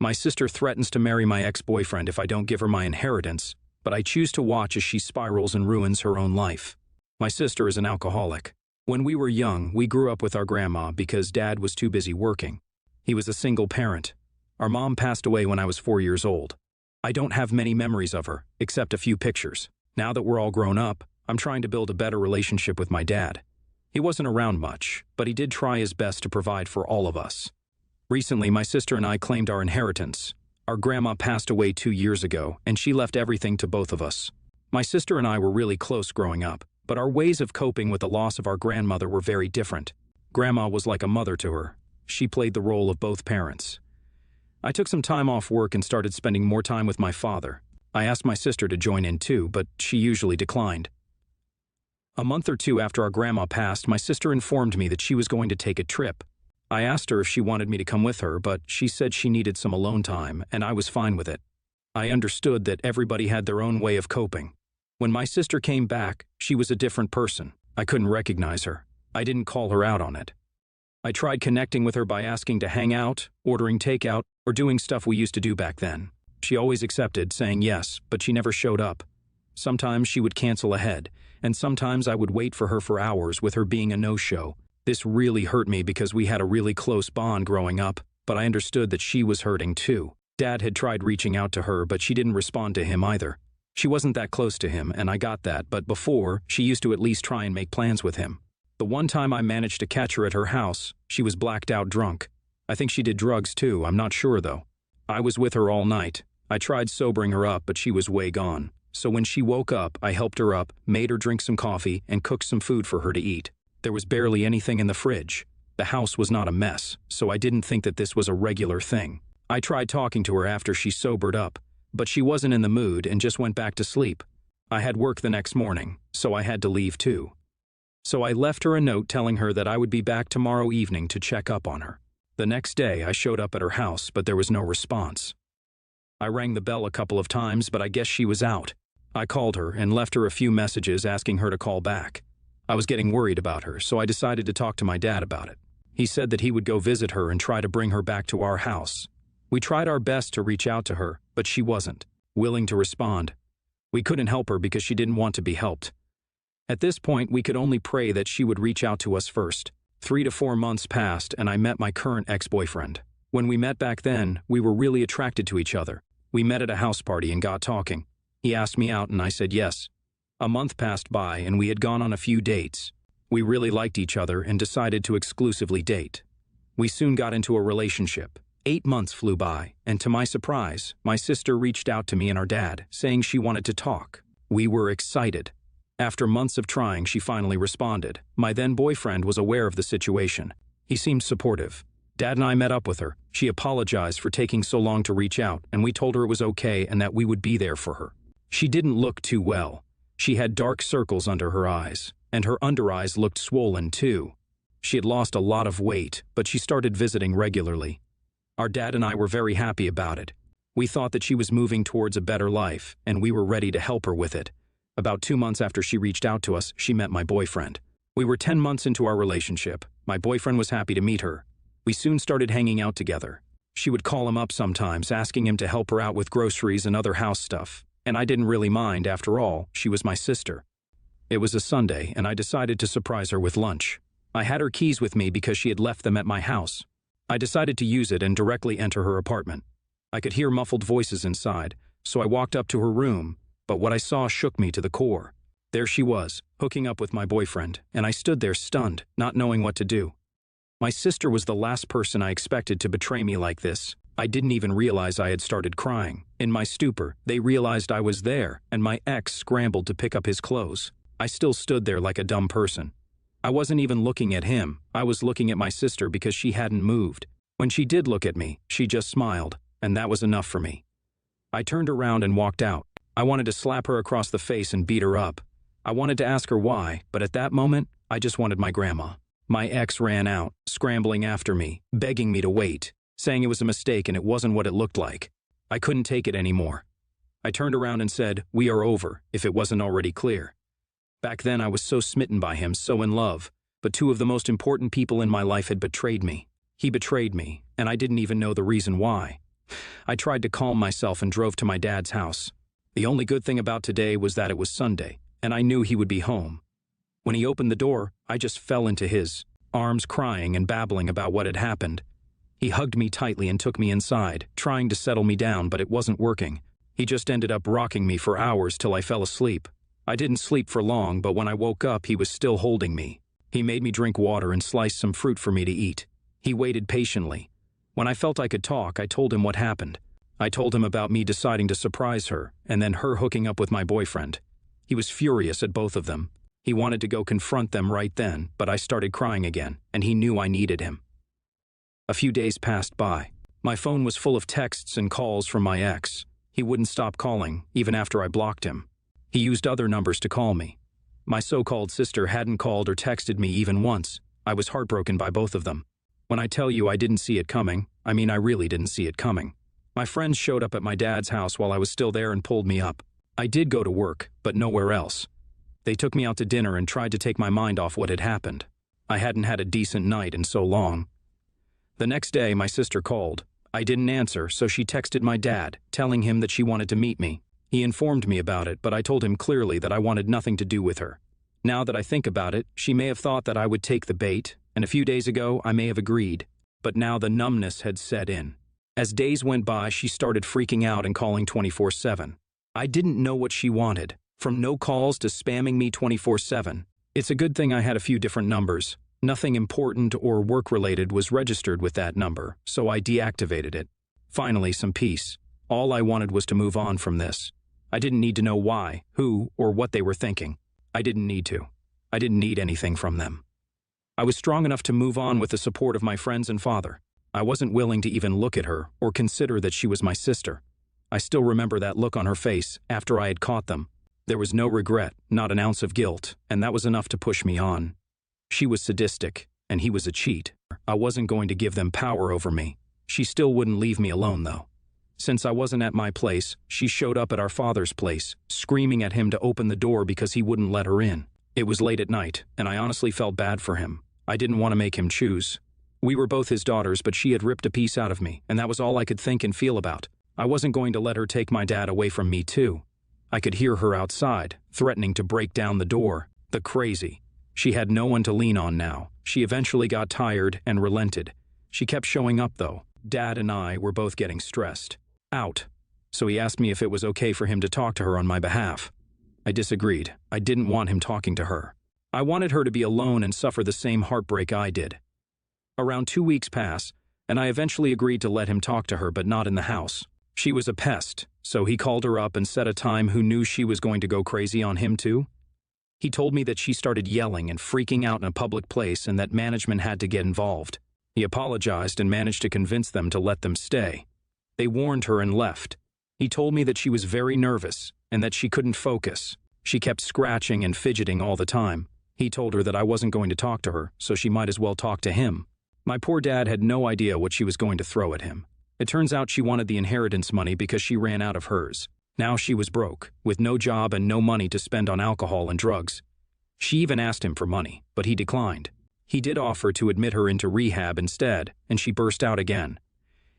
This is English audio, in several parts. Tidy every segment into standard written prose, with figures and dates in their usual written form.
My sister threatens to marry my ex-boyfriend if I don't give her my inheritance, but I choose to watch as she spirals and ruins her own life. My sister is an alcoholic. When we were young, we grew up with our grandma because Dad was too busy working. He was a single parent. Our mom passed away when I was 4 years old. I don't have many memories of her, except a few pictures. Now that we're all grown up, I'm trying to build a better relationship with my dad. He wasn't around much, but he did try his best to provide for all of us. Recently, my sister and I claimed our inheritance. Our grandma passed away 2 years ago, and she left everything to both of us. My sister and I were really close growing up, but our ways of coping with the loss of our grandmother were very different. Grandma was like a mother to her. She played the role of both parents. I took some time off work and started spending more time with my father. I asked my sister to join in too, but she usually declined. A month or two after our grandma passed, my sister informed me that she was going to take a trip. I asked her if she wanted me to come with her, but she said she needed some alone time, and I was fine with it. I understood that everybody had their own way of coping. When my sister came back, she was a different person. I couldn't recognize her. I didn't call her out on it. I tried connecting with her by asking to hang out, ordering takeout, or doing stuff we used to do back then. She always accepted, saying yes, but she never showed up. Sometimes she would cancel ahead, and sometimes I would wait for her for hours with her being a no-show. This really hurt me because we had a really close bond growing up, but I understood that she was hurting too. Dad had tried reaching out to her, but she didn't respond to him either. She wasn't that close to him, and I got that, but before, she used to at least try and make plans with him. The one time I managed to catch her at her house, she was blacked out drunk. I think she did drugs too, I'm not sure though. I was with her all night. I tried sobering her up, but she was way gone. So when she woke up, I helped her up, made her drink some coffee, and cooked some food for her to eat. There was barely anything in the fridge. The house was not a mess, so I didn't think that this was a regular thing. I tried talking to her after she sobered up, but she wasn't in the mood and just went back to sleep. I had work the next morning, so I had to leave too. So I left her a note telling her that I would be back tomorrow evening to check up on her. The next day, I showed up at her house, but there was no response. I rang the bell a couple of times, but I guess she was out. I called her and left her a few messages asking her to call back. I was getting worried about her, so I decided to talk to my dad about it. He said that he would go visit her and try to bring her back to our house. We tried our best to reach out to her, but she wasn't willing to respond. We couldn't help her because she didn't want to be helped. At this point, we could only pray that she would reach out to us first. 3 to 4 months passed, and I met my current ex-boyfriend. When we met back then, we were really attracted to each other. We met at a house party and got talking. He asked me out and I said yes. A month passed by and we had gone on a few dates. We really liked each other and decided to exclusively date. We soon got into a relationship. 8 months flew by, and to my surprise, my sister reached out to me and our dad, saying she wanted to talk. We were excited. After months of trying, she finally responded. My then-boyfriend was aware of the situation. He seemed supportive. Dad and I met up with her. She apologized for taking so long to reach out, and we told her it was okay and that we would be there for her. She didn't look too well. She had dark circles under her eyes, and her under eyes looked swollen too. She had lost a lot of weight, but she started visiting regularly. Our dad and I were very happy about it. We thought that she was moving towards a better life, and we were ready to help her with it. About 2 months after she reached out to us, she met my boyfriend. We were 10 months into our relationship. My boyfriend was happy to meet her. We soon started hanging out together. She would call him up sometimes, asking him to help her out with groceries and other house stuff. And I didn't really mind, after all, she was my sister. It was a Sunday, and I decided to surprise her with lunch. I had her keys with me because she had left them at my house. I decided to use it and directly enter her apartment. I could hear muffled voices inside, so I walked up to her room, but what I saw shook me to the core. There she was, hooking up with my boyfriend, and I stood there stunned, not knowing what to do. My sister was the last person I expected to betray me like this. I didn't even realize I had started crying. In my stupor, they realized I was there, and my ex scrambled to pick up his clothes. I still stood there like a dumb person. I wasn't even looking at him. I was looking at my sister because she hadn't moved. When she did look at me, she just smiled, and that was enough for me. I turned around and walked out. I wanted to slap her across the face and beat her up. I wanted to ask her why, but at that moment, I just wanted my grandma. My ex ran out, scrambling after me, begging me to wait, saying it was a mistake and it wasn't what it looked like. I couldn't take it anymore. I turned around and said, "We are over," if it wasn't already clear. Back then I was so smitten by him, so in love, but 2 of the most important people in my life had betrayed me. He betrayed me, and I didn't even know the reason why. I tried to calm myself and drove to my dad's house. The only good thing about today was that it was Sunday, and I knew he would be home. When he opened the door, I just fell into his arms, crying and babbling about what had happened. He hugged me tightly and took me inside, trying to settle me down, but it wasn't working. He just ended up rocking me for hours till I fell asleep. I didn't sleep for long, but when I woke up, he was still holding me. He made me drink water and sliced some fruit for me to eat. He waited patiently. When I felt I could talk, I told him what happened. I told him about me deciding to surprise her, and then her hooking up with my boyfriend. He was furious at both of them. He wanted to go confront them right then, but I started crying again, and he knew I needed him. A few days passed by. My phone was full of texts and calls from my ex. He wouldn't stop calling, even after I blocked him. He used other numbers to call me. My so-called sister hadn't called or texted me even once. I was heartbroken by both of them. When I tell you I didn't see it coming, I mean I really didn't see it coming. My friends showed up at my dad's house while I was still there and pulled me up. I did go to work, but nowhere else. They took me out to dinner and tried to take my mind off what had happened. I hadn't had a decent night in so long. The next day, my sister called. I didn't answer, so she texted my dad, telling him that she wanted to meet me. He informed me about it, but I told him clearly that I wanted nothing to do with her. Now that I think about it, she may have thought that I would take the bait, and a few days ago I may have agreed. But now the numbness had set in. As days went by, she started freaking out and calling 24/7. I didn't know what she wanted, from no calls to spamming me 24/7. It's a good thing I had a few different numbers. Nothing important or work-related was registered with that number, so I deactivated it. Finally, some peace. All I wanted was to move on from this. I didn't need to know why, who, or what they were thinking. I didn't need to. I didn't need anything from them. I was strong enough to move on with the support of my friends and father. I wasn't willing to even look at her or consider that she was my sister. I still remember that look on her face after I had caught them. There was no regret, not an ounce of guilt, and that was enough to push me on. She was sadistic, and he was a cheat. I wasn't going to give them power over me. She still wouldn't leave me alone, though. Since I wasn't at my place, she showed up at our father's place, screaming at him to open the door because he wouldn't let her in. It was late at night, and I honestly felt bad for him. I didn't want to make him choose. We were both his daughters, but she had ripped a piece out of me, and that was all I could think and feel about. I wasn't going to let her take my dad away from me, too. I could hear her outside, threatening to break down the door. The crazy. She had no one to lean on now. She eventually got tired and relented. She kept showing up, though. Dad and I were both getting stressed out, so he asked me if it was okay for him to talk to her on my behalf. I disagreed. I didn't want him talking to her. I wanted her to be alone and suffer the same heartbreak I did. Around 2 weeks pass, and I eventually agreed to let him talk to her, but not in the house. She was a pest, so he called her up and set a time. Who knew she was going to go crazy on him too? He told me that she started yelling and freaking out in a public place and that management had to get involved. He apologized and managed to convince them to let them stay. They warned her and left. He told me that she was very nervous and that she couldn't focus. She kept scratching and fidgeting all the time. He told her that I wasn't going to talk to her, so she might as well talk to him. My poor dad had no idea what she was going to throw at him. It turns out she wanted the inheritance money because she ran out of hers. Now she was broke, with no job and no money to spend on alcohol and drugs. She even asked him for money, but he declined. He did offer to admit her into rehab instead, and she burst out again.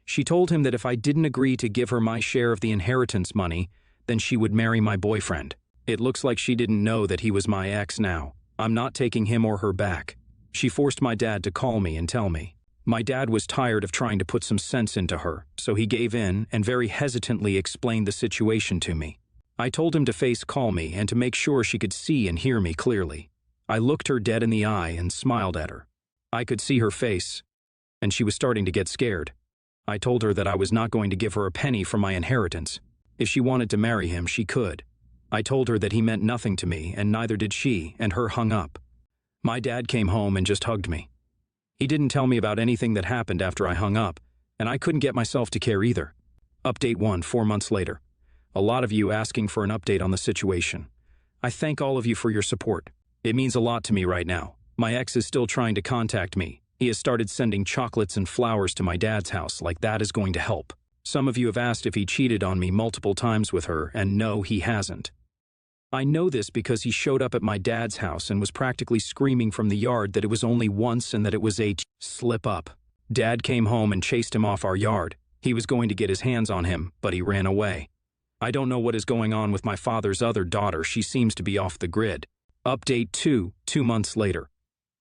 She told him that if I didn't agree to give her my share of the inheritance money, then she would marry my boyfriend. It looks like she didn't know that he was my ex now. I'm not taking him or her back. She forced my dad to call me and tell me. My dad was tired of trying to put some sense into her, so he gave in and very hesitantly explained the situation to me. I told him to face call me and to make sure she could see and hear me clearly. I looked her dead in the eye and smiled at her. I could see her face, and she was starting to get scared. I told her that I was not going to give her a penny from my inheritance. If she wanted to marry him, she could. I told her that he meant nothing to me, and neither did she, and her hung up. My dad came home and just hugged me. He didn't tell me about anything that happened after I hung up, and I couldn't get myself to care either. Update 1, 4 months later. A lot of you asking for an update on the situation. I thank all of you for your support. It means a lot to me right now. My ex is still trying to contact me. He has started sending chocolates and flowers to my dad's house, like that is going to help. Some of you have asked if he cheated on me multiple times with her, and no, he hasn't. I know this because he showed up at my dad's house and was practically screaming from the yard that it was only once and that it was a slip-up. Dad came home and chased him off our yard. He was going to get his hands on him, but he ran away. I don't know what is going on with my father's other daughter. She seems to be off the grid. Update 2 months later.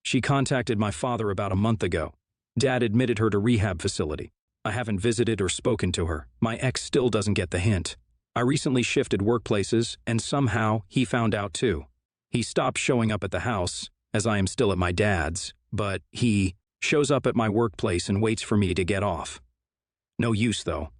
She contacted my father about a month ago. Dad admitted her to rehab facility. I haven't visited or spoken to her. My ex still doesn't get the hint. I recently shifted workplaces, and somehow he found out too. He stopped showing up at the house, as I am still at my dad's, but he shows up at my workplace and waits for me to get off. No use, though.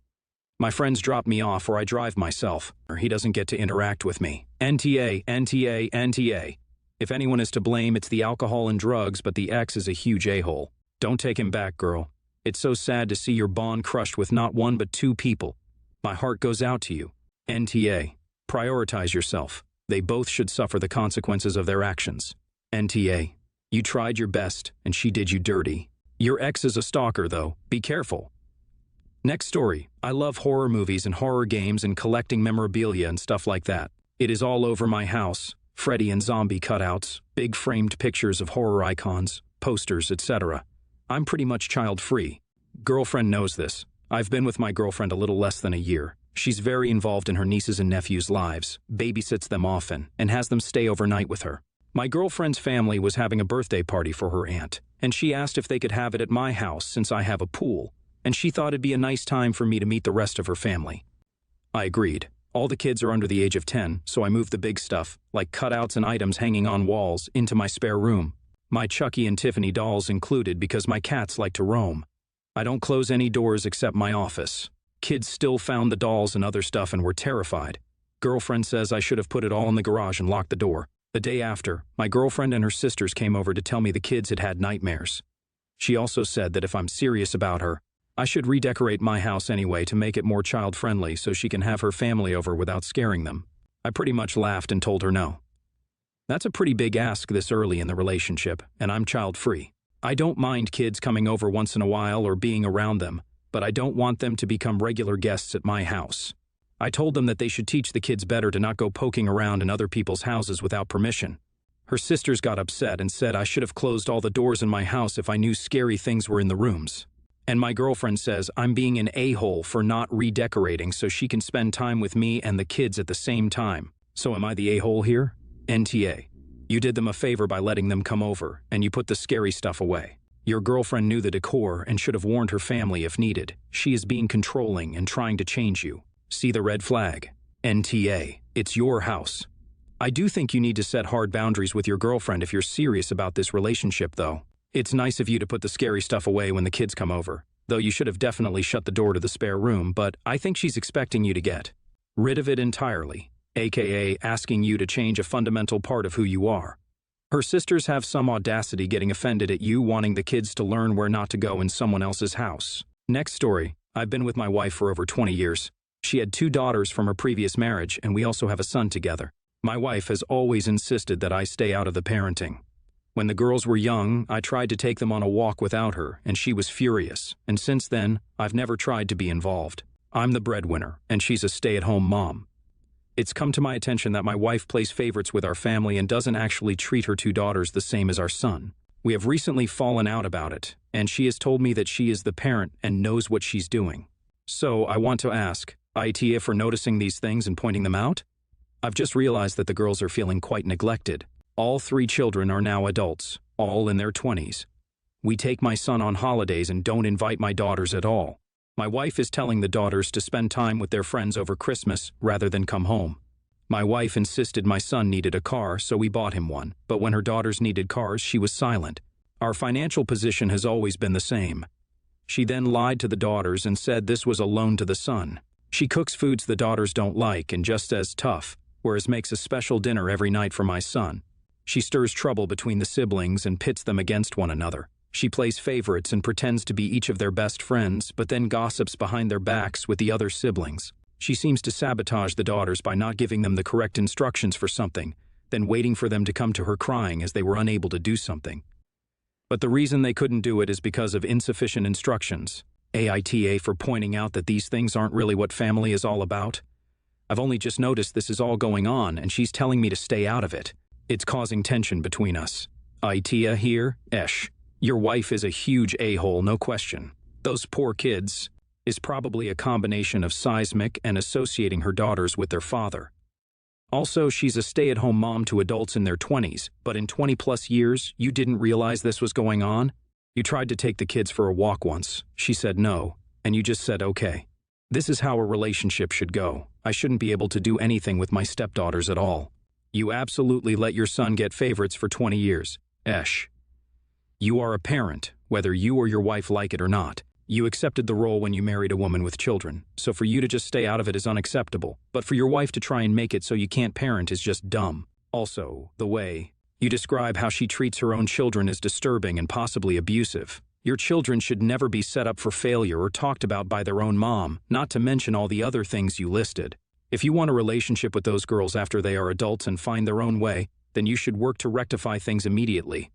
My friends drop me off or I drive myself, or he doesn't get to interact with me. NTA, NTA, NTA. If anyone is to blame, it's the alcohol and drugs, but the ex is a huge a-hole. Don't take him back, girl. It's so sad to see your bond crushed with not one but two people. My heart goes out to you. NTA. Prioritize yourself. They both should suffer the consequences of their actions. NTA. You tried your best, and she did you dirty. Your ex is a stalker, though. Be careful. Next story. I love horror movies and horror games and collecting memorabilia and stuff like that. It is all over my house. Freddy and zombie cutouts, big framed pictures of horror icons, posters, etc. I'm pretty much child-free. Girlfriend knows this. I've been with my girlfriend a little less than a year. She's very involved in her nieces' and nephews' lives, babysits them often, and has them stay overnight with her. My girlfriend's family was having a birthday party for her aunt, and she asked if they could have it at my house since I have a pool, and she thought it'd be a nice time for me to meet the rest of her family. I agreed. All the kids are under the age of 10, so I moved the big stuff, like cutouts and items hanging on walls, into my spare room. My Chucky and Tiffany dolls included because my cats like to roam. I don't close any doors except my office. Kids still found the dolls and other stuff and were terrified. Girlfriend says I should have put it all in the garage and locked the door. The day after, my girlfriend and her sisters came over to tell me the kids had had nightmares. She also said that if I'm serious about her, I should redecorate my house anyway to make it more child-friendly so she can have her family over without scaring them. I pretty much laughed and told her no. That's a pretty big ask this early in the relationship, and I'm child-free. I don't mind kids coming over once in a while or being around them, but I don't want them to become regular guests at my house. I told them that they should teach the kids better to not go poking around in other people's houses without permission. Her sisters got upset and said I should have closed all the doors in my house if I knew scary things were in the rooms. And my girlfriend says I'm being an a-hole for not redecorating so she can spend time with me and the kids at the same time. So am I the a-hole here? NTA. You did them a favor by letting them come over, and you put the scary stuff away. Your girlfriend knew the decor and should have warned her family if needed. She is being controlling and trying to change you. See the red flag? NTA. It's your house. I do think you need to set hard boundaries with your girlfriend if you're serious about this relationship, though. It's nice of you to put the scary stuff away when the kids come over, though you should have definitely shut the door to the spare room, but I think she's expecting you to get rid of it entirely, aka asking you to change a fundamental part of who you are. Her sisters have some audacity getting offended at you wanting the kids to learn where not to go in someone else's house. Next story. I've been with my wife for over 20 years. She had 2 daughters from her previous marriage, and we also have a son together. My wife has always insisted that I stay out of the parenting. When the girls were young, I tried to take them on a walk without her, and she was furious, and since then, I've never tried to be involved. I'm the breadwinner, and she's a stay-at-home mom. It's come to my attention that my wife plays favorites with our family and doesn't actually treat her 2 daughters the same as our son. We have recently fallen out about it, and she has told me that she is the parent and knows what she's doing. So I want to ask, ITA for noticing these things and pointing them out? I've just realized that the girls are feeling quite neglected. All 3 children are now adults, all in their 20s. We take my son on holidays and don't invite my daughters at all. My wife is telling the daughters to spend time with their friends over Christmas rather than come home. My wife insisted my son needed a car, so we bought him one, but when her daughters needed cars, she was silent. Our financial position has always been the same. She then lied to the daughters and said this was a loan to the son. She cooks foods the daughters don't like and just says tough, whereas makes a special dinner every night for my son. She stirs trouble between the siblings and pits them against one another. She plays favorites and pretends to be each of their best friends, but then gossips behind their backs with the other siblings. She seems to sabotage the daughters by not giving them the correct instructions for something, then waiting for them to come to her crying as they were unable to do something. But the reason they couldn't do it is because of insufficient instructions. AITA for pointing out that these things aren't really what family is all about. I've only just noticed this is all going on, and she's telling me to stay out of it. It's causing tension between us. ITA here, Esh. Your wife is a huge a-hole, no question. Those poor kids. is probably a combination of seismic and associating her daughters with their father. Also, she's a stay-at-home mom to adults in their 20s, but in 20-plus years, you didn't realize this was going on? You tried to take the kids for a walk once. She said no, and you just said okay. This is how a relationship should go. I shouldn't be able to do anything with my stepdaughters at all. You absolutely let your son get favorites for 20 years. Esh. You are a parent, whether you or your wife like it or not. You accepted the role when you married a woman with children, so for you to just stay out of it is unacceptable. But for your wife to try and make it so you can't parent is just dumb. Also, the way you describe how she treats her own children is disturbing and possibly abusive. Your children should never be set up for failure or talked about by their own mom, not to mention all the other things you listed. If you want a relationship with those girls after they are adults and find their own way, then you should work to rectify things immediately.